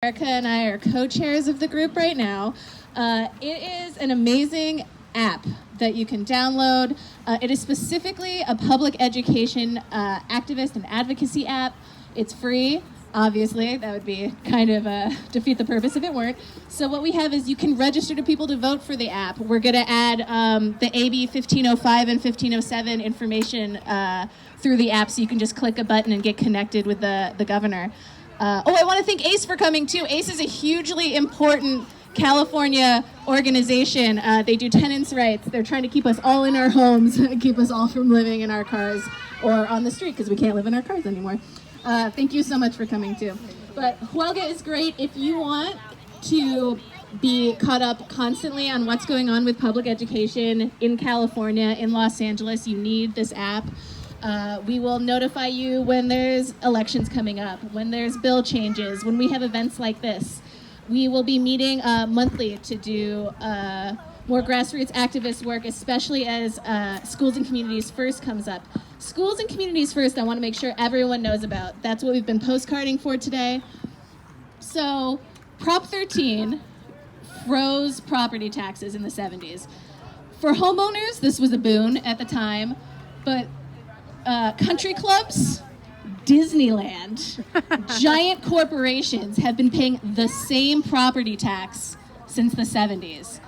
Erica and I are co-chairs of the group right now. It is an amazing app that you can download. It is specifically a public education activist and advocacy app. It's free. Obviously, that would be kind of defeat the purpose if it weren't. So what we have is you can register to people to vote for the app. We're going to add the AB 1505 and 1507 information through the app, so you can just click a button and get connected with the governor. I want to thank ACE for coming too. ACE is a hugely important California organization. They do tenants' rights. They're trying to keep us all in our homes, keep us all from living in our cars or on the street because we can't live in our cars anymore. Thank you so much for coming too. But Huelga is great if you want to be caught up constantly on what's going on with public education in California, in Los Angeles. You need this app. We will notify you when there's elections coming up, when there's bill changes, when we have events like this. We will be meeting monthly to do more grassroots activist work, especially as Schools and Communities First comes up. Schools and Communities First, I want to make sure everyone knows about. That's what we've been postcarding for today. So, Prop 13 froze property taxes in the 70s. For homeowners, this was a boon at the time, but country clubs, Disneyland, giant corporations have been paying the same property tax since the 70s.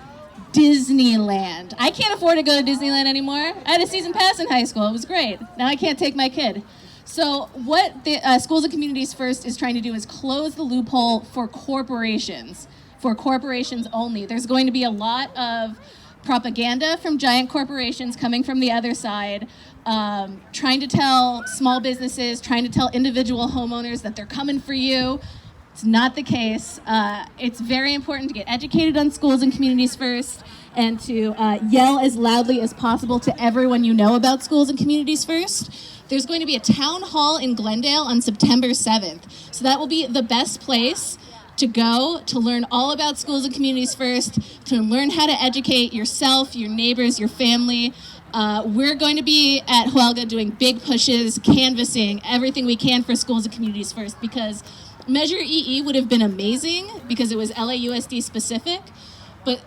Disneyland. I can't afford to go to Disneyland anymore. I had a season pass in high school. It was great. Now I can't take my kid. So what the Schools and Communities First is trying to do is close the loophole for corporations only. There's going to be a lot of propaganda from giant corporations coming from the other side, trying to tell small businesses, trying to tell individual homeowners that they're coming for you. It's not the case. It's very important to get educated on Schools and Communities First and to yell as loudly as possible to everyone you know about Schools and Communities First. There's going to be a town hall in Glendale on September 7th. So that will be the best place to go to learn all about Schools and Communities First, to learn how to educate yourself, your neighbors, your family. We're going to be at Huelga doing big pushes, canvassing everything we can for Schools and Communities First, because Measure EE would have been amazing because it was LAUSD specific, but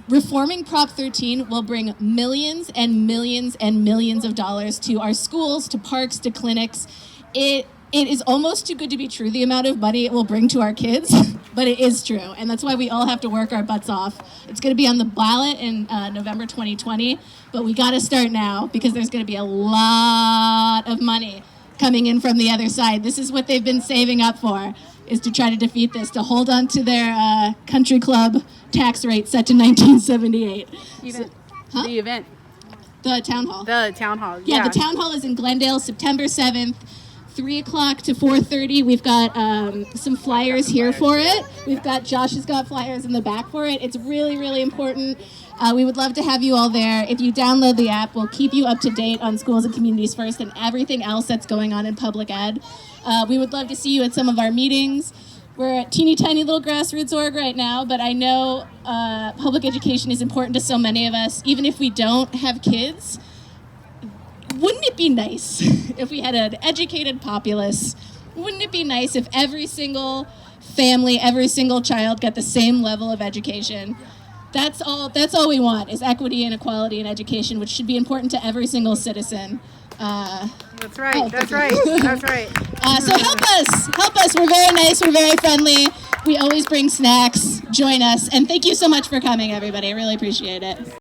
reforming Prop 13 will bring millions and millions and millions of dollars to our schools, to parks, to clinics. It is almost too good to be true, the amount of money it will bring to our kids, but it is true, and that's why we all have to work our butts off. It's going to be on the ballot in November 2020, but we got to start now because there's going to be a lot of money coming in from the other side. This is what they've been saving up for, is to try to defeat this, to hold on to their country club tax rate set to 1978. The event. The town hall. The town hall, yeah. The town hall is in Glendale, September 7th. 3 o'clock to 4:30. We've got some flyers here for it. Josh has got flyers in the back for it. It's really, really important. We would love to have you all there. If you download the app, we'll keep you up to date on Schools and Communities First and everything else that's going on in public ed. We would love to see you at some of our meetings. We're a teeny tiny little grassroots org right now, but I know public education is important to so many of us. Even if we don't have kids, wouldn't it be nice if we had an educated populace? Wouldn't it be nice if every single family, every single child got the same level of education? That's all we want, is equity and equality in education, which should be important to every single citizen. That's right. That's right. So help us. We're very nice. We're very friendly. We always bring snacks. Join us. And thank you so much for coming, everybody. I really appreciate it.